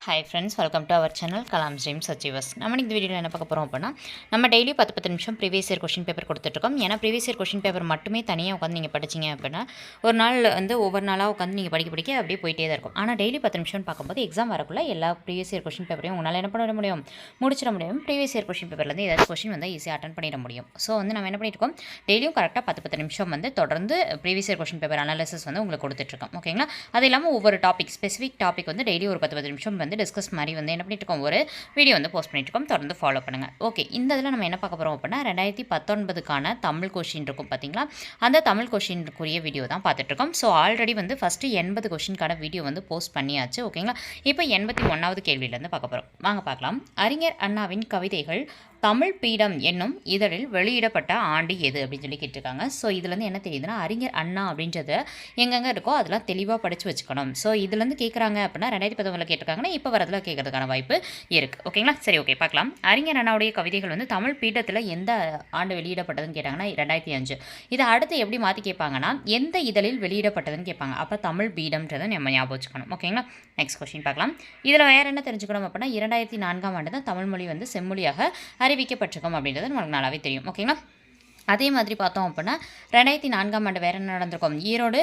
Hi friends, welcome to our channel Kalam dreams achievers. நம்ம இந்த வீடியோவில் என்ன பார்க்க போகிறோம் அப்படின்னா, நம்ம டெய்லி 10 நிமிஷம் ப்ரீவியஸ் இயர் கொஷின் பேப்பர் கொடுத்துட்ருக்கோம். ஏன்னா ப்ரீவியஸ் இயர் கொஷின் பேப்பர் மட்டுமே தனியாக உட்காந்து நீங்கள் படிச்சிங்க அப்படின்னா, ஒரு நாள் ஒவ்வொரு நாளாக உட்காந்து நீங்கள் படிக்க அப்படியே போயிட்டே தான் இருக்கும். ஆனால் டெய்லி 10 நிமிஷம்னு பார்க்கும்போது எக்ஸாம் வரக்குள்ள எல்லா ப்ரீவியஸ் இயர் கொஷின் பேப்பரையும் உங்களால் என்ன பண்ண முடியும், முடிச்சிட முடியும். ப்ரீவியஸ் இயர் கொஷின் பேப்பர்லேருந்து ஏதாவது கொஷின் ஈஸியாக அட்டன் பண்ணிட முடியும். ஸோ நம்ம என்ன பண்ணியிருக்கோம், டெய்லியும் கரெக்டாக 10 நிமிஷம் தொடர்ந்து previous year question paper analysis உங்களுக்கு கொடுத்துட்ருக்கோம். ஓகேங்களா? அது இல்லாமல் ஒவ்வொரு டாபிக் ஸ்பெசிஃபிக் டாபிக் டெய்லி ஒரு 10 நிமிஷம் டிஸ்கஸ் மாதிரி என்ன பண்ணிட்டு ஒரு வீடியோ போஸ்ட் பண்ணிட்டு இருக்கோம். தொடர்ந்து ஃபாலோ பண்ணுங்க. ஓகே, இந்த இதில் நம்ம என்ன பார்க்க போகிறோம் அப்படின்னா, 2019க்கான தமிழ் கொஷின் இருக்கும் பார்த்தீங்களா, அந்த தமிழ் கொஷினுக்குரிய வீடியோ தான் பார்த்துட்டு இருக்கோம். ஸோ ஆல்ரெடி ஃபஸ்ட்டு 80 கொஷினுக்கான வீடியோ போஸ்ட் பண்ணியாச்சு. ஓகேங்களா? இப்போ 81வது கேள்வியிலேருந்து பார்க்க போகிறோம். வாங்க பார்க்கலாம். அறிஞர் அண்ணாவின் கவிதைகள் தமிழ் பீடம் என்னும் இதழில் வெளியிடப்பட்ட ஆண்டு எது அப்படின்னு சொல்லி கேட்டிருக்காங்க. ஸோ இதுலேருந்து என்ன தெரியுதுன்னா, அறிஞர் அண்ணா அப்படின்றத எங்கெங்கே இருக்கோ அதெல்லாம் தெளிவாக படித்து வச்சுக்கணும். ஸோ இதுலேருந்து கேட்குறாங்க அப்படின்னா 2019 கேட்டிருக்காங்கன்னா இப்போ வரதில் கேட்கறதுக்கான வாய்ப்பு இருக்குது. ஓகேங்களா? சரி, ஓகே, பார்க்கலாம். அறிஞர் அண்ணாவுடைய கவிதைகள் தமிழ் பீடத்தில் எந்த ஆண்டு வெளியிடப்பட்டதுன்னு கேட்டாங்கன்னா 2005. இதை அடுத்து எப்படி மாற்றி கேட்பாங்கன்னா, எந்த இதழில் வெளியிடப்பட்டதுன்னு கேட்பாங்க. அப்போ தமிழ் பீடம்ன்றதை நம்ம ஞாபகம் வச்சுக்கணும். ஓகேங்களா? நெக்ஸ்ட் கொஸ்டின் பார்க்கலாம். இதில் வேறு என்ன தெரிஞ்சுக்கணும் அப்படின்னா, 2004ஆம் ஆண்டு தான் தமிழ் மொழி செம்மொழியாக அறிவிக்கப்பட்டிருக்கும் அப்படின்றது நமக்கு நல்லாவே தெரியும். ஓகேங்களா? அதே மாதிரி பார்த்தோம் அப்படின்னா 2004ஆம் ஆண்டு வேறு என்ன நடந்திருக்கும், ஈரோடு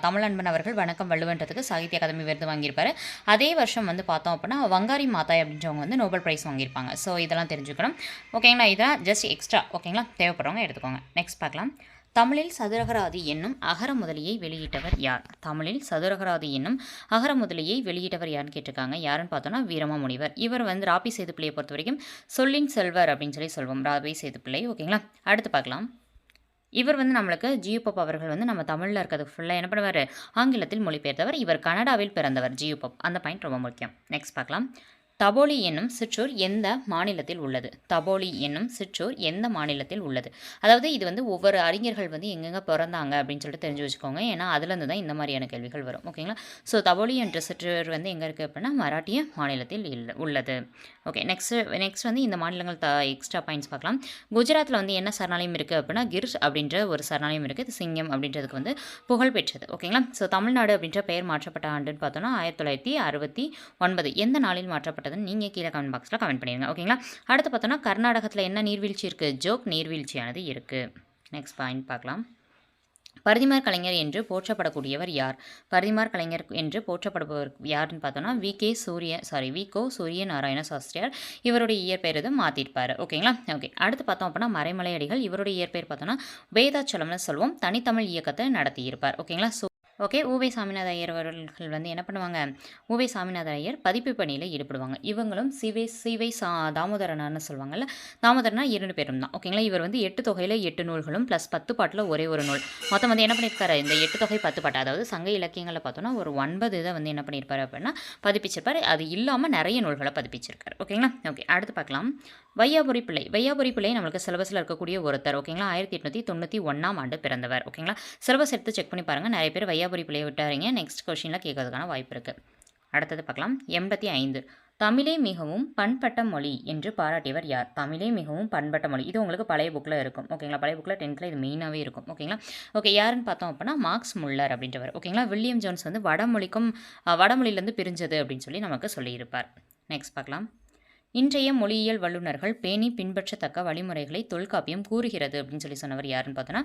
தமிழன்பன் அவர்கள் வணக்கம் வள்ளுவன்றதுக்கு சாகித்ய அகாதமி விருது வாங்கியிருப்பார். அதே வருஷம் பார்த்தோம் அப்படின்னா வங்காரி மாதாய் அப்படின்றவங்க நோபல் ப்ரைஸ் வாங்கியிருப்பாங்க. ஸோ இதெல்லாம் தெரிஞ்சுக்கணும். ஓகேங்களா? இதெல்லாம் ஜஸ்ட் எக்ஸ்ட்ரா. ஓகேங்களா? தேவைப்படுறவங்க எடுத்துக்கோங்க. நெக்ஸ்ட் பார்க்கலாம். தமிழில் சதுரகராதி என்னும் அகரமுதலியை வெளியிட்டவர் யார்? தமிழில் சதுரகராதி என்னும் அகரமுதலியை வெளியிட்டவர் யாருன்னு கேட்டிருக்காங்க. யாருன்னு பார்த்தோன்னா வீரமாமுனிவர். இவர் ராபி சேதுப்பிள்ளையை பொறுத்த வரைக்கும் சொல்லின் செல்வர் அப்படின்னு சொல்லி சொல்வோம், ராபி சேதுப்பிள்ளை. ஓகேங்களா? அடுத்து பார்க்கலாம். இவர் நம்மளுக்கு ஜியூபப் அவர்கள் நம்ம தமிழில் இருக்கிறது ஃபுல்லாக என்ன பண்ணுவார், ஆங்கிலத்தில் மொழிபெயர்த்தவர். இவர் கனடாவில் பிறந்தவர் ஜியூபப். அந்த பாயிண்ட் ரொம்ப முக்கியம். நெக்ஸ்ட் பார்க்கலாம். தபோலி என்னும் சிற்றூர் எந்த மாநிலத்தில் உள்ளது? தபோலி என்னும் சிற்றூர் எந்த மாநிலத்தில் உள்ளது? அதாவது இது ஒவ்வொரு அறிஞர்கள் எங்கெங்கே பிறந்தாங்க அப்படின்னு சொல்லிட்டு தெரிஞ்சு வச்சுக்கோங்க. ஏன்னா அதுலேருந்து தான் இந்த மாதிரியான கேள்விகள் வரும். ஓகேங்களா? ஸோ தபோலி என்ற சிற்றூர் எங்கே இருக்குது அப்படின்னா மராட்டிய மாநிலத்தில் உள்ளது. ஓகே, நெக்ஸ்ட் இந்த மாநிலங்கள் எக்ஸ்ட்ரா பாயிண்ட்ஸ் பார்க்கலாம். குஜராத்தில் என்ன சரணாலயம் இருக்குது அப்படின்னா கிர் அப்படின்ற ஒரு சரணாலயம் இருக்குது. இது சிங்கம் அப்படின்றதுக்கு புகழ் பெற்றது. ஓகேங்களா? ஸோ தமிழ்நாடு அப்படின்ற பெயர் மாற்றப்பட்ட ஆண்டுன்னு பார்த்தோன்னா 1969. எந்த நாளில் மாற்றப்பட்டது நீங்கள் கீழே கமெண்ட் பாக்ஸில் கமெண்ட் பண்ணிடுங்க. ஓகேங்களா? அடுத்து பார்த்தோன்னா கர்நாடகத்தில் என்ன நீர்வீழ்ச்சி இருக்குது? ஜோக் நீர்வீழ்ச்சியானது இருக்குது. நெக்ஸ்ட் பாயிண்ட் பார்க்கலாம். பரிதிமார் கலைஞர் என்று போற்றப்படக்கூடியவர் யார்? பரிதிமார் கலைஞர் என்று போற்றப்படுபவர் யாருன்னு பார்த்தோன்னா விகோ சூரிய நாராயண சாஸ்திரியார். இவருடைய இயற்பெயர் மாற்றிருப்பார். ஓகேங்களா? ஓகே, அடுத்து பார்த்தோம் அப்படின்னா மறைமலை அடிகள். இவருடைய இயற்பெயர் பார்த்தோன்னா வேதாச்சலம்னு சொல்லுவோம். தனித்தமிழ் இயக்கத்தை நடத்தியிருப்பார். ஓகேங்களா? ஓகே, ஊவே சாமிநாத ஐயர் அவர்கள் என்ன பண்ணுவாங்க, ஊவே சாமிநாத ஐயர் பதிப்பு பணியில் ஈடுபடுவாங்க. இவங்களும் சிவை தாமோதரனார்னு சொல்லுவாங்கல்ல, தாமோதரனா 2 பேரும் தான். ஓகேங்களா? இவர் 8 தொகையில் 8 நூல்களும் ப்ளஸ் 10 பாட்டில் ஒரே ஒரு நூல். மொத்தம் என்ன பண்ணியிருக்காரு, இந்த 8 தொகை 10 பாட்டு, அதாவது சங்க இலக்கியங்களில் பார்த்தோன்னா ஒரு 9 இதை என்ன பண்ணியிருப்பார் அப்படின்னா பதிப்பிச்சிருப்பார். அது இல்லாமல் நிறைய நூல்களை பதிப்பிச்சிருக்காரு. ஓகேங்களா? ஓகே, அடுத்து பார்க்கலாம். வையாபுரி பிள்ளை நம்மளுக்கு சிலபஸில் இருக்கக்கூடிய ஒருத்தர். ஓகேங்களா? 1891ஆம் ஆண்டு பிறந்தவர். ஓகேங்களா? சிலபஸ் எடுத்து செக் பண்ணி பாருங்கள். நிறைய பேர் வையாபுரி பிள்ளையை விட்டாருங்க. நெக்ஸ்ட் கொஸ்டினில் கேட்கறதுக்கான வாய்ப்பு இருக்குது. அடுத்தது பார்க்கலாம். 85. தமிழே மிகவும் பண்பட்ட மொழி என்று பாராட்டியவர் யார்? தமிழே மிகவும் பண்பட்ட மொழி. இது உங்களுக்கு பழைய புக்கில் இருக்கும். ஓகேங்களா? பழைய புக்கில் 10th இது மெயினாகவே இருக்கும். ஓகேங்களா? ஓகே, யாருன்னு பார்த்தோம் அப்படின்னா மார்க்ஸ் முல்லர் அப்படின்றவர். ஓகேங்களா? வில்லியம் ஜோன்ஸ் வடமொழியிலேருந்து பிரிஞ்சது அப்படின்னு சொல்லி நமக்கு சொல்லியிருப்பார். நெக்ஸ்ட் பார்க்கலாம். இன்றைய மொழியியல் வல்லுநர்கள் பேணி பின்பற்றத்தக்க வழிமுறைகளை தொல்காப்பியம் கூறுகிறது அப்படின்னு சொல்லி சொன்னவர் யாருன்னு பார்த்தோன்னா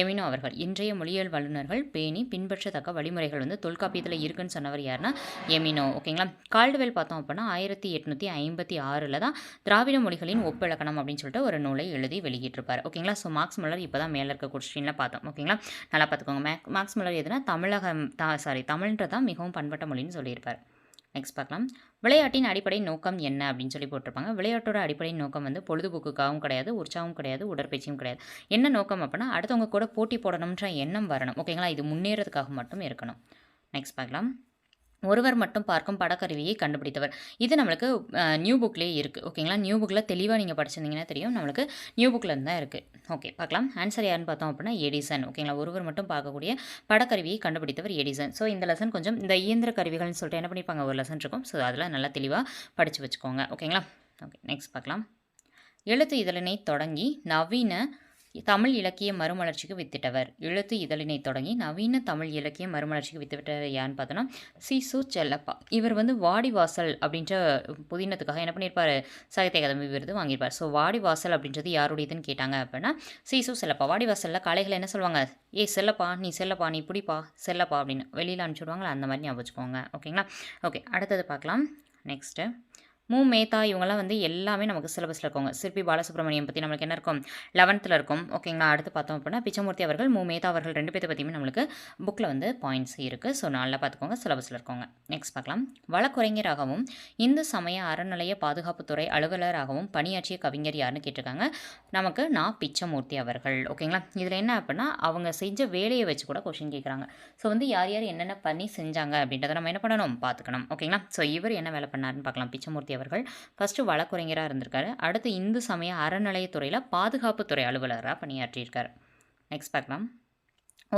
எமினோ அவர்கள். இன்றைய மொழியியல் வல்லுநர்கள் பேணி பின்பற்றத்தக்க வழிமுறைகள் தொல்காப்பியத்தில் இருக்குன்னு சொன்னவர் யாருன்னா எமினோ. ஓகேங்களா? கால்டுவெல் பார்த்தோம் அப்படின்னா 1856 தான் திராவிட மொழிகளின் ஒப்பிலக்கணம் அப்படின்னு சொல்லிட்டு ஒரு நூலை எழுதி வெளியிட்டிருப்பார். ஓகேங்களா? ஸோ மார்க்ஸ் முல்லர் இப்போ தான் மேலே இருக்க கொஸ்டினில் பார்த்தோம். ஓகேங்களா? நல்லா பார்த்துக்கோங்க. மார்க்ஸ் முல்லர் எதுனா தமிழ்ன்றதான் மிகவும் பண்பட்ட மொழின்னு சொல்லியிருப்பார். நெக்ஸ்ட் பார்க்கலாம். விளையாட்டின் அடிப்படை நோக்கம் என்ன அப்படின்னு சொல்லி போட்டிருப்பாங்க. விளையாட்டோட அடிப்படை நோக்கம் பொழுதுபோக்குக்காகவும் கிடையாது, உற்சாகம் கிடையாது, உடற்பயிற்சியும் கிடையாது. என்ன நோக்கம் அப்படின்னா அடுத்தவங்க கூட போட்டி போடணுன்ற எண்ணம் வரணும். ஓகேங்களா? இது முன்னேறதுக்காக மட்டும் இருக்கணும். நெக்ஸ்ட் பார்க்கலாம். ஒருவர் மட்டும் பார்க்கும் படக்கருவியை கண்டுபிடித்தவர். இது நம்மளுக்கு நியூ புக்லேயே இருக்குது. ஓகேங்களா? நியூ புக்கில் தெளிவாக நீங்கள் படிச்சிருந்தீங்கன்னா தெரியும், நம்மளுக்கு நியூ புக்கில் தான் இருக்குது. ஓகே, பார்க்கலாம். ஆன்சர் யாருன்னு பார்த்தோம் அப்படின்னா எடிசன். ஓகேங்களா? ஒருவர் மட்டும் பார்க்கக்கூடிய படக்கருவியை கண்டுபிடித்தவர் எடிசன். ஸோ இந்த லெசன் கொஞ்சம் இந்த இயந்திர கருவிகள்னு சொல்லிட்டு என்ன பண்ணிப்பாங்க, ஒரு லெசன் இருக்கும். ஸோ அதில் நல்லா தெளிவாக படித்து வச்சுக்கோங்க. ஓகேங்களா? ஓகே, நெக்ஸ்ட் பார்க்கலாம். எழுத்து இதழினை தொடங்கி நவீன தமிழ் இலக்கிய மறுமலர்ச்சிக்கு வித்திட்டவர். எழுத்து இதழினை தொடங்கி நவீன தமிழ் இலக்கிய மறுமலர்ச்சிக்கு வித்திட்டவர் யாருன்னு பார்த்தோன்னா சீசு செல்லப்பா. இவர் வந்து வாடிவாசல் அப்படின்ற புதினத்துக்காக என்ன பண்ணியிருப்பார், சாகித்ய அகாதமி விருது வாங்கியிருப்பார். ஸோ வாடிவாசல் அப்படின்றது யாருடையதுன்னு கேட்டாங்க அப்படின்னா சீசு செல்லப்பா. வாடிவாசலில் காளைகள் என்ன சொல்லுவாங்க, செல்லப்பா நீ செல்லப்பா நீ பிடிப்பா செல்லப்பா அப்படின்னு வெளியில் அனுப்பிச்சுடுவாங்களா, அந்த மாதிரி ஞாபகம் வச்சுக்கோங்க. ஓகேங்களா. ஓகே, அடுத்தது பார்க்கலாம். நெக்ஸ்ட்டு மேத்தா இவங்கெல்லாம் வந்து எல்லாமே நமக்கு சிலபஸில் இருக்கவங்க. சிற்பி பாலசுப்ரமணியம் பற்றி நம்மளுக்கு என்ன இருக்கும், 11th இருக்கும். ஓகேங்களா. அடுத்து பார்த்தோம் அப்படின்னா பிச்சமூர்த்தி அவர்கள், மேத்தா அவர்கள் 2 பேர்த்த பற்றியுமே நம்மளுக்கு புக்கில் வந்து பாயிண்ட்ஸ் இருக்குது. ஸோ நல்லா பார்த்துக்கோங்க, சிலபஸில் இருக்கவங்க. நெக்ஸ்ட் பார்க்கலாம். வழக்குரைஞராகவும் இந்து சமய அறநிலைய பாதுகாப்புத்துறை அலுவலராகவும் பணியாற்றிய கவிஞர் யாருன்னு கேட்டிருக்காங்க. நமக்கு பிச்சமூர்த்தி அவர்கள். ஓகேங்களா. இதில் என்ன அப்படின்னா அவங்க செஞ்ச வேலையை வச்சு கூட கொஷின் கேட்குறாங்க. ஸோ வந்து யார் யார் என்னென்ன பண்ணி செஞ்சாங்க அப்படின்றத நம்ம என்ன பண்ணணும், பார்த்துக்கணும். ஓகேங்களா. ஸோ இவர் என்ன வேலை பண்ணாருன்னு பார்க்கலாம். பிச்சமூர்த்தி அவர்கள் ஃபஸ்ட்டு வழக்குரைஞராக இருந்திருக்காரு. அடுத்து இந்து சமய அறநிலையத்துறையில் பாதுகாப்புத்துறை அலுவலராக பணியாற்றியிருக்கார். நெக்ஸ்ட் பார்க்கலாம்.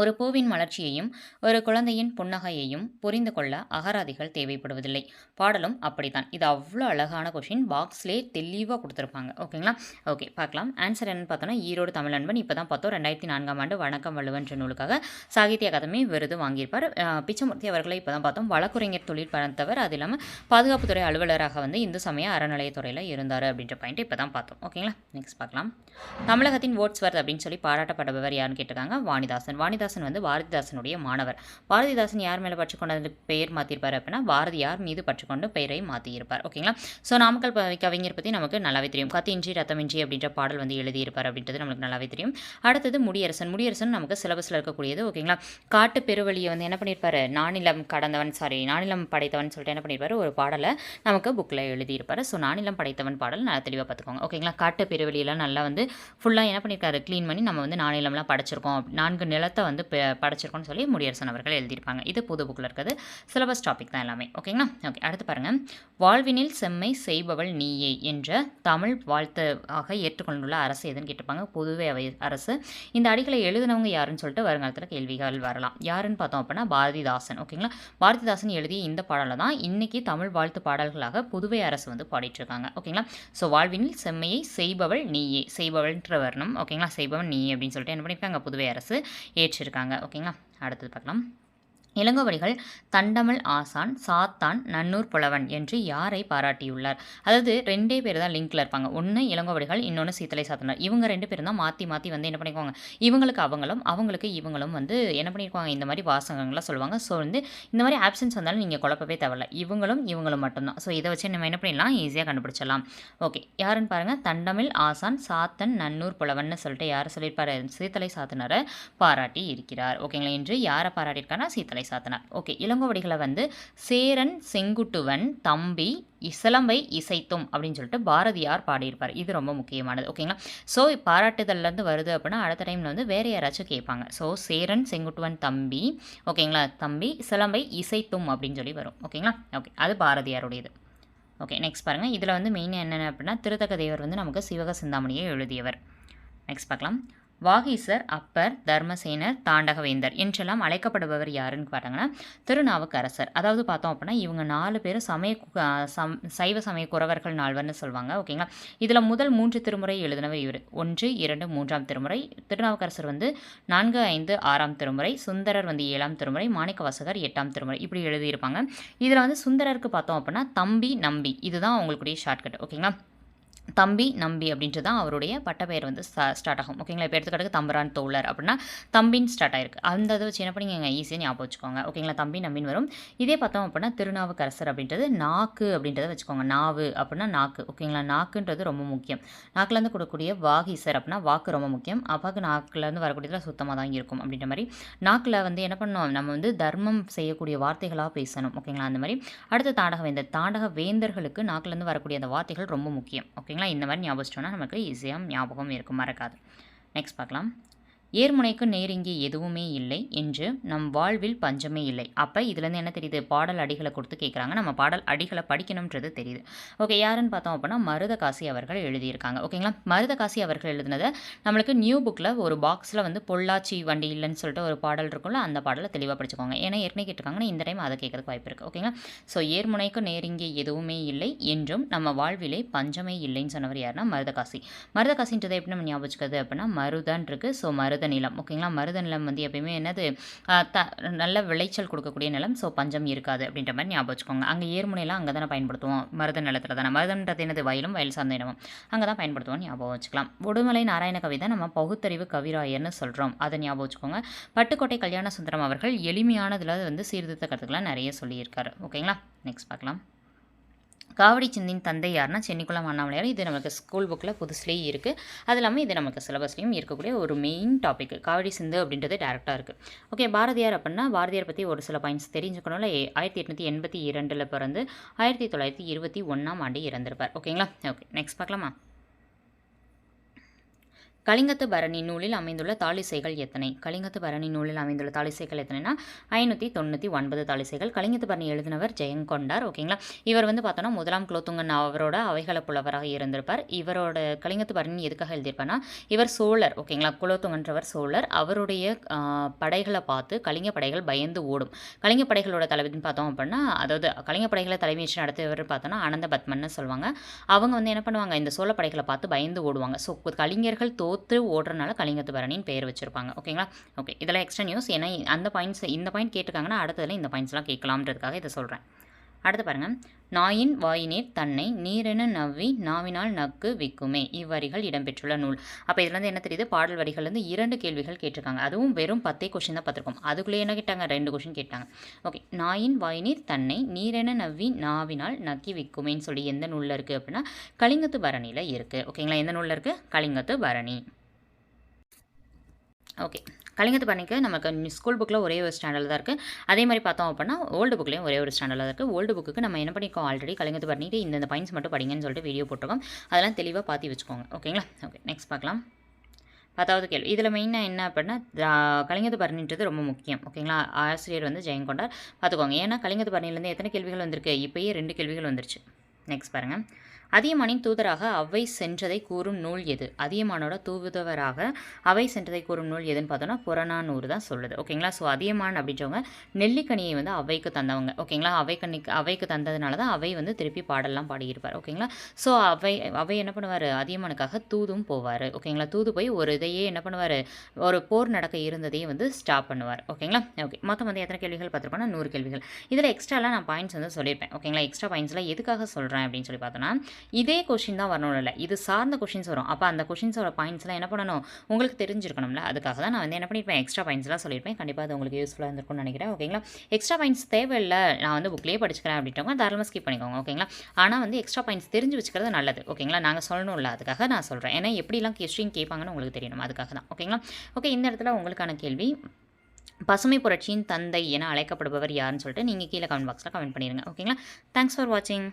ஒரு பூவின் மலர்ச்சியையும் ஒரு குழந்தையின் புன்னகையையும் புரிந்து கொள்ள அகராதிகள் தேவைப்படுவதில்லை. பாடலும் அப்படித்தான். இது அவ்வளோ அழகான கொஷின், பாக்ஸ்லேயே தெளிவாக கொடுத்துருப்பாங்க. ஓகேங்களா. ஓகே, பார்க்கலாம். ஆன்சர் என்னன்னு பார்த்தோன்னா ஈரோடு தமிழன்பன். இப்போ தான் பார்த்தோம் 2004ஆம் ஆண்டு வணக்கம் வள்ளுவன்ற நூலுக்காக சாகித்ய அகாதமி விருது வாங்கியிருப்பார். பிச்சமூர்த்தி அவர்களை இப்போ தான் பார்த்தோம் வழக்குரைஞர் தொழில் பார்த்தவர். அது இல்லாமல் பாதுகாப்புத்துறை அலுவலராக வந்து இந்து சமய அறநிலையத்துறையில் இருந்தார் அப்படின்ற பாயிண்ட் இப்போ தான் பார்த்தோம். ஓகேங்களா. நெக்ஸ்ட் பார்க்கலாம். தமிழகத்தின் வேர்ட்ஸ்வொர்த் அப்படின்னு சொல்லி பாராட்டப்படுபவர் யாருன்னு கேட்டிருக்காங்க. வாணிதாசன். வாணிதாசன் வந்து பாரதிதாசனுடைய மாணவர். பாரதிதாசன் யார் மேலே பற்றுக்கொண்டு பெயர் மாற்றிருப்பார் அப்படின்னா பாரதியார் மீது பற்றுக்கொண்டு பெயரை மாற்றியிருப்பார். ஓகேங்களா. ஸோ நாமக்கல் கவிஞர் பற்றி நமக்கு நல்லாவே தெரியும். கத்தியின்றி ரத்தமின்றி அப்படின்ற பாடல் வந்து எழுதியிருப்பார் அப்படின்றது நமக்கு நல்லாவே தெரியும். அடுத்தது முடியரசன். முடியரசன் நமக்கு சிலபஸில் இருக்கக்கூடியது. ஓகேங்களா. காட்டு பெருவழியை வந்து என்ன பண்ணியிருப்பார், நானிலம் படைத்தவன் சொல்லிட்டு என்ன பண்ணியிருப்பார், ஒரு பாடலை நமக்கு புக்கில் எழுதியிருப்பார். ஸோ நானிலம் படைத்தவன் பாடல் நல்லா தெளிவாக பார்த்துக்கோங்க. ஓகேங்களா. காட்டு பெருவழியெல்லாம் நல்லா வந்து ஃபுல்லாக என்ன பண்ணியிருக்காரு, க்ளீன் பண்ணி நம்ம வந்து நானிலம்லாம் படைச்சிருக்கோம், 4 நிலத்தை வந்து படைச்சிருக்கோம்னு சொல்லி முடியரசன் அவர்கள் எழுதியிருப்பாங்க. இது புது புக்கில் இருக்கிறது, சிலபஸ் டாபிக் தான் எல்லாமே. ஓகேங்களா. ஓகே, அடுத்து பாருங்கள். வாழ்வினில் செம்மை செய்பவள் நீயே என்ற தமிழ் வாழ்த்து ஆக ஏற்றுக்கொண்டுள்ள அரசு எதுன்னு கேட்டிருப்பாங்க. புதுவை அரசு. இந்த அடிகளை எழுதினவங்க யாருன்னு சொல்லிட்டு வருங்காலத்தில் கேள்விகள் வரலாம். யாருன்னு பார்த்தோம் அப்படின்னா பாரதிதாசன். ஓகேங்களா. பாரதிதாசன் எழுதிய இந்த பாடலை தான் இன்னைக்கு தமிழ் வாழ்த்து பாடல்களாக புதுவை அரசு வந்து பாடிட்டு இருக்காங்க. ஓகேங்களா. ஸோ வாழ்வினில் செம்மையை செய்பவள் நீயே, செய்பவள்ன்ற வரணும். ஓகேங்களா. செய்பவள் நீயே அப்படின்னு சொல்லிட்டு என்ன பண்ணியிருக்காங்க, புதுவை அரசு ஏற்றிருக்காங்க. ஓகேங்களா. அடுத்தது பார்க்கலாம். இளங்கோவடிகள் தண்டமிழ் ஆசான், சாத்தான், நன்னூர் புலவன் என்று யாரை பாராட்டியுள்ளார். அதாவது 2 பேர் தான் லிங்க்ல இருப்பாங்க. ஒன்று இளங்கோவடிகள், இன்னொன்று சீத்தலை சாத்தனார். இவங்க 2 பேரும் தான் மாற்றி வந்து என்ன பண்ணிக்குவாங்க, இவங்களுக்கு அவங்களுக்கு இவங்களும் வந்து என்ன பண்ணியிருப்பாங்க, இந்த மாதிரி வாசகங்கள்லாம் சொல்லுவாங்க. ஸோ வந்து இந்த மாதிரி ஆப்ஷன்ஸ் வந்தாலும் நீங்கள் குழப்பவே தேவையில்ல, இவங்களும் மட்டும்தான். ஸோ இதை வச்சு நம்ம என்ன பண்ணிடலாம், ஈஸியாக கண்டுபிடிச்சிடலாம். ஓகே, யாருன்னு பாருங்கள். தண்டமிழ் ஆசான், சாத்தன், நன்னூர் புலவன் சொல்லிட்டு யார் சொல்லியிருப்பாரு, சீத்தலை சாத்தனாரை பாராட்டி இருக்கிறார். ஓகேங்களா. என்று யாரை பாராட்டியிருக்காருன்னா சீத்தலை சாத்தனார். ஓகே, இளங்கோவடிகளை வந்து சேரன் செங்குட்டுவன் தம்பி சிலம்பை இசைத்தும் அப்படின்னு சொல்லிட்டு பாரதியார் பாடியிருப்பார். இது ரொம்ப முக்கியமானது. ஓகேங்களா. ஸோ பாராட்டுதல்லேருந்து வருது அப்படின்னா அடுத்த டைமில் வந்து வேறு யாராச்சும் கேட்பாங்க. ஸோ சேரன் செங்குட்டுவன் தம்பி, ஓகேங்களா, தம்பி சிலம்பை இசைத்தும் அப்படின்னு சொல்லி வரும். ஓகேங்களா. ஓகே, அது பாரதியாருடையது. ஓகே, நெக்ஸ்ட் பாருங்கள். இதில் வந்து மெயினாக என்னென்ன அப்படின்னா திருத்தக்க தேவர் வந்து நமக்கு சிவக சிந்தாமணியை எழுதியவர். நெக்ஸ்ட் பார்க்கலாம். வாகீசர், அப்பர், தர்மசேனர், தாண்டகவேந்தர் என்றெல்லாம் அழைக்கப்படுபவர் யாருன்னு பார்த்தாங்கன்னா திருநாவுக்கரசர். அதாவது பார்த்தோம் அப்படின்னா இவங்க 4 பேரும் சைவ சமய குறவர்கள் 4வர்னு சொல்லுவாங்க. ஓகேங்களா. இதில் முதல் 3 திருமுறை எழுதினவர் இவர். 1, 2, 3ஆம் திருமுறை. திருநாவுக்கரசர் வந்து 4, 5, 6ஆம் திருமுறை. சுந்தரர் வந்து 7ஆம் திருமுறை. மாணிக்கவாசகர் 8ஆம் திருமுறை. இப்படி எழுதியிருப்பாங்க. இதில் வந்து சுந்தரருக்கு பார்த்தோம் அப்படின்னா தம்பி நம்பி, இதுதான் அவங்களுடைய ஷார்ட்கட். ஓகேங்களா. தம்பி நம்பி அப்படின்ட்டு தான் அவருடைய பட்டப்பெயர் வந்து ஸ்டார்ட் ஆகும். ஓகேங்களா. இப்போ எடுத்துக்கிட்டு தம்பரான் தோழர் அப்படின்னா தம்பின்னு ஸ்டார்ட் ஆயிருக்கு. அந்த இதை வச்சு என்ன பண்ணிங்க, ஈஸியாக ஞாபகம் வச்சுக்கோங்க. ஓகேங்களா. தம்பி நம்பின்னு வரும். இதே பார்த்தோம் அப்படின்னா திருநாவுக்கரசர் அப்படின்றது நாக்கு அப்படின்றத வச்சுக்கோங்க. நாவு அப்படின்னா நாக்கு. ஓகேங்களா. நாக்குன்றது ரொம்ப முக்கியம். நாக்குலேருந்து கொடுக்கக்கூடிய வாகீசர் அப்படின்னா வாக்கு ரொம்ப முக்கியம். அப்பாவுக்கு நாக்குலேருந்து வரக்கூடியதில் சுத்தமாக தான் இருக்கும் அப்படின்ற மாதிரி நாக்கில் வந்து என்ன பண்ணணும், நம்ம வந்து தர்மம் செய்யக்கூடிய வார்த்தைகளாக பேசணும். ஓகேங்களா. அந்த மாதிரி அடுத்த தாண்டக வேந்தர்களுக்கு நாக்குலேருந்து வரக்கூடிய அந்த வார்த்தைகள் ரொம்ப முக்கியம். ஓகேங்களா. இந்த மாதிரி ஞாபகம் வச்சிட்டோம்னா நமக்கு ஈஸியாக ஞாபகம் இருக்கும், மறக்காது. நெக்ஸ்ட் பார்க்கலாம். ஏர்முனைக்கு நேர் இங்கே எதுவுமே இல்லை என்று நம் வாழ்வில் பஞ்சமே இல்லை. அப்போ இதுலேருந்து என்ன தெரியுது, பாடல் அடிகளை கொடுத்து கேட்குறாங்க. நம்ம பாடல் அடிகளை படிக்கணுன்றது தெரியுது. ஓகே, யாருன்னு பார்த்தோம் அப்படின்னா மருதகாசி அவர்கள் எழுதியிருக்காங்க. ஓகேங்களா, மருதகாசி அவர்கள் எழுதினதை நம்மளுக்கு நியூ புக்கில் ஒரு பாக்ஸில் வந்து பொள்ளாச்சி வண்டி இல்லைன்னு சொல்லிட்டு ஒரு பாடல் இருக்கும்ல, அந்த பாடலை தெளிவாக படிச்சுக்கோங்க. ஏன்னா ஏற்கனவே கேட்டிருக்காங்கன்னா இந்த டைம் அதை கேட்கறதுக்கு வாய்ப்பு இருக்குது. ஓகேங்களா, ஸோ ஏர்முனைக்கு நேர் இங்கே எதுவுமே இல்லை என்றும் நம்ம வாழ்விலே பஞ்சமே இல்லைன்னு சொன்னவர் யாருன்னா மருதகாசி. மருதகாசின்றதை எப்படி நம்ம ஞாபகம் வச்சுக்கிறது அப்படின்னா மருதன் இருக்குது. ஸோ மருத நிலம். ஓகேங்களா, மருத நிலம் வந்து எப்பயுமே என்னது நல்ல விளைச்சல் கொடுக்கக்கூடிய நிலம். ஸோ பஞ்சம் இருக்காது அப்படின்ற மாதிரி ஞாபகம் வச்சுக்கோங்க. அங்கே ஏர்முனையெல்லாம் அங்கே தானே பயன்படுத்துவோம், மருத நிலத்தில் தானே. மருதன்றது என்னது, வயலும் வயல் சார்ந்த இடமும் அங்கே தான் பயன்படுத்துவோம், ஞாபகம் வச்சுக்கலாம். உடுமலை நாராயண கவி தான் நம்ம பகுத்தறிவு கவிராயர்னு சொல்கிறோம், அதை ஞாபகம் வச்சுக்கோங்க. பட்டுக்கோட்டை கல்யாண சுந்தரம் அவர்கள் எளிமையானதில் வந்து சீர்திருத்த கருத்துக்கெல்லாம் நிறைய சொல்லியிருக்காரு. ஓகேங்களா, நெக்ஸ்ட் பார்க்கலாம். காவடி சிந்தின் தந்தை யாருன்னா சென்னிக்குளம் அண்ணாமலையார். இது நமக்கு ஸ்கூல் புக்கில் புதுசுலேயே இருக்குது. அது இல்லாமல் இது நமக்கு சிலபஸ்லேயும் இருக்கக்கூடிய ஒரு மெயின் டாபிக். காவடி சிந்து அப்படின்றது டேரெக்டாக இருக்குது. ஓகே, பாரதியார் அப்படின்னா பாரதியார் பற்றி ஒரு சில பாயிண்ட்ஸ் தெரிஞ்சுக்கணும்ல. 1882 பிறந்து 1921 இறந்திருப்பார். ஓகேங்களா, ஓகே, நெக்ஸ்ட் பார்க்கலாமா. கலிங்கத்து பரணி நூலில் அமைந்துள்ள தாளிசைகள் எத்தனை? கலிங்கத்து பரணி நூலில் அமைந்துள்ள தாளிசைகள் எத்தனைனா 599 தாளிசைகள். கலிங்கத்து பரணி எழுதினவர் ஜெயங்கொண்டார். ஓகேங்களா, இவர் வந்து பார்த்தோன்னா முதலாம் குலோத்துங்கன் அவரோட அவைகள புலவராக இருந்திருப்பார். இவரோட கலிங்கத்து பரணி எதுக்காக எழுதியிருப்பார்னா, இவர் சோழர். ஓகேங்களா, குலோத்துங்கன்றவர் சோழர். அவருடைய படைகளை பார்த்து கலிங்க படைகள் பயந்து ஓடும். கலிங்க படைகளோட தலைவின்னு பார்த்தோம் அப்படின்னா, அதாவது கலிங்க படைகளை தலைமையேற்று நடத்தியவர் பார்த்தோன்னா அனந்த பத்மன்னு சொல்லுவாங்க. அவங்க வந்து என்ன பண்ணுவாங்க, இந்த சோழ படைகளை பார்த்து பயந்து ஓடுவாங்க. ஸோ கலிங்கர்கள் தோற்று ஓடுறதுனால கலிங்கத்து பரணின்னு பேர் வச்சிருப்பாங்க. ஓகேங்களா, ஓகே, இதெல்லாம் எக்ஸ்ட்ரா நியூஸ். ஏன்னா அந்த பாயிண்ட்ஸ் இந்த பாயிண்ட் கேட்டிருக்காங்கன்னா அடுத்ததில் இந்த பாயிண்ட்ஸ்லாம் கேட்கலாம்ன்றதுக்காக இதை சொல்கிறேன். அடுத்து பாருங்கள். நாயின் வாயினீர் தன்னை நீரென நவ்வி நாவினால் நக்கு விக்குமே இவ்வரிகள் இடம்பெற்றுள்ள நூல். அப்போ இதுலேருந்து என்ன தெரியுது, பாடல் வரிகள்லேருந்து 2 கேள்விகள் கேட்டிருக்காங்க. அதுவும் வெறும் 10 கொஷின் தான் பார்த்துருக்கோம். அதுக்குள்ளே என்ன கேட்டாங்க, 2 கொஷின் கேட்டாங்க. ஓகே, நாயின் வாயினீர் தன்னை நீரென நவ்வி நாவினால் நக்கி விக்குமேன்னு சொல்லி எந்த நூலில் இருக்குது அப்படின்னா கலிங்கத்து பரணியில் இருக்குது. ஓகேங்களா, எந்த நூலில் இருக்குது, கலிங்கத்து பரணி. ஓகே, கலிங்கத்து பரணிக்கு நமக்கு ஸ்கூல் புக்கில் ஒரே ஒரு ஸ்டாண்டர்டில் தான் இருக்குது. அதே மாதிரி பார்த்தோம் அப்படின்னா ஓல்டு புக்லேயும் ஒரே ஒரு ஸ்டாண்டர்டில் தான் இருக்குது. ஓல்டு புக்கு நம்ம என்ன பண்ணிக்கோம், ஆல்ரெடி கலிங்கத்து பரணிக்கு இந்த பாயிண்ட்ஸ் மட்டும் படிங்கன்னு சொல்லிட்டு வீடியோ போட்டிருக்கோம். அதெல்லாம் தெளிவாக பார்த்து வச்சுக்கோங்க. ஓகேங்களா, ஓகே, நெக்ஸ்ட் பார்க்கலாம். 10வது கேள்வி. இதில் மெயினாக என்ன அப்படின்னா கலிங்கத்து பரணின்றது ரொம்ப முக்கியம். ஓகேங்களா, ஆசிரியர் வந்து ஜெயங்கொண்டார் பார்த்துக்கோங்க. ஏன்னா கலிங்கத்து பரணிலேருந்து எத்தனை கேள்விகள் வந்திருக்கு, இப்போயே 2 கேள்விகள் வந்துருச்சு. நெக்ஸ்ட் பாருங்கள். அதியமானின் தூதராக அவை சென்றதை கூறும் நூல் எது? அதியமானோட தூதுவராக அவை சென்றதை கூறும் நூல் எதுன்னு பார்த்தோன்னா புறநானூறு தான் சொல்லுது. ஓகேங்களா, ஸோ அதியமான் அப்படின்றவங்க நெல்லிக்கனியை வந்து அவைக்கு தந்தவங்க. ஓகேங்களா, அவைக்கு தந்ததுனால தான் அவை வந்து திருப்பி பாடலாம் பாடியிருப்பார். ஓகேங்களா, ஸோ அவை என்ன பண்ணுவார், அதியமானுக்காக தூதும் போவார். ஓகேங்களா, தூது போய் ஒரு இதையே என்ன பண்ணுவார், ஒரு போர் நடக்க இருந்ததையே வந்து ஸ்டாப் பண்ணுவார். ஓகேங்களா, ஓகே, மொத்தம் வந்து எத்தனை கேள்விகள் பார்த்துருக்கோன்னா 100 கேள்விகள். இதில் எக்ஸ்ட்ராலாம் நான் பாயிண்ட்ஸ் வந்து சொல்லியிருப்பேன். ஓகேங்களா, எக்ஸ்ட்ரா பாயிண்ட்ஸில் எதுக்காக சொல்கிறேன் அப்படின்னு சொல்லி பார்த்தோன்னா, இதே கொஷின் தான் வரணும் இல்லை, இது சார்ந்த கொஷின்ஸ் வரும். அப்போ அந்த கொஷின்ஸோட பாயிண்ட்ஸ்லாம் என்ன பண்ணணும், உங்களுக்கு தெரிஞ்சிருக்கணும்ல. அதுக்காக தான் நான் வந்து என்ன பண்ணியிருப்பேன், எக்ஸ்ட்ரா பாயிண்ட்ஸ்லாம் சொல்லியிருப்பேன். கண்டிப்பாக அது உங்களுக்கு யூஸ்ஃபுல்லாக இருந்திருக்கும்னு நினைக்கிறேன். ஓகேங்களா, எக்ஸ்ட்ரா பாயிண்ட்ஸ் தேவையில்லை, நான் வந்து புக்லேயே படிச்சுக்கிறேன் அப்படின்றவங்க தாராளமாக ஸ்கிப் பண்ணிக்கோங்க. ஓகேங்களா, ஆனால் வந்து எக்ஸ்ட்ரா பாயிண்ட்ஸ் தெரிஞ்சு வச்சுக்கிறது நல்லது. ஓகேங்களா, நாங்கள் சொல்லணும்ல, அதுக்காக நான் சொல்கிறேன். ஏன்னா எப்படிலாம் கொஸ்டின் கேட்பாங்கன்னு உங்களுக்கு தெரியணும், அதுக்காக தான். ஓகேங்களா, ஓகே, இந்த இடத்துல உங்களுக்கான கேள்வி, பசுமை புரட்சியின் தந்தை என அழைக்கப்படுபவர் யாருன்னு சொல்லிட்டு நீங்கள் கீழே கமெண்ட் பாக்ஸில் கமெண்ட் பண்ணிடுங்க. ஓகேங்களா, தேங்க்ஸ் ஃபார் வாட்சிங்.